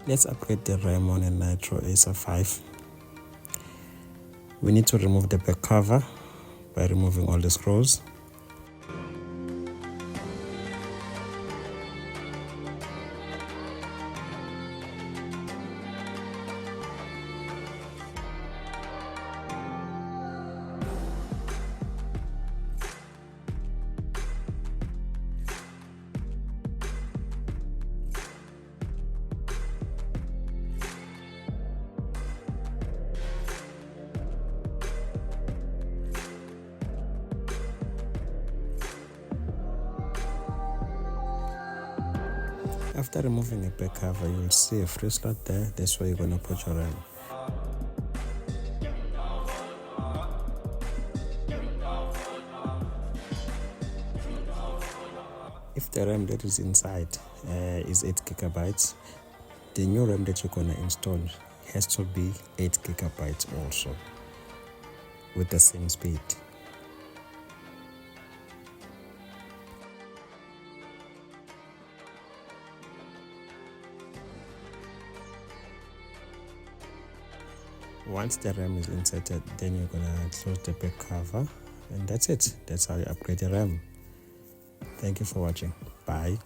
Let's upgrade the RAM on a Nitro Acer 5. We need to remove the back cover by removing all the screws. After removing a back cover, you will see a free slot there. That's where you're going to put your RAM. If the RAM that is inside is 8 gigabytes, the new RAM that you're going to install has to be 8 gigabytes also, with the same speed. Once the RAM is inserted, then you're gonna close the back cover, and that's it. That's how you upgrade your RAM. Thank you for watching. Bye.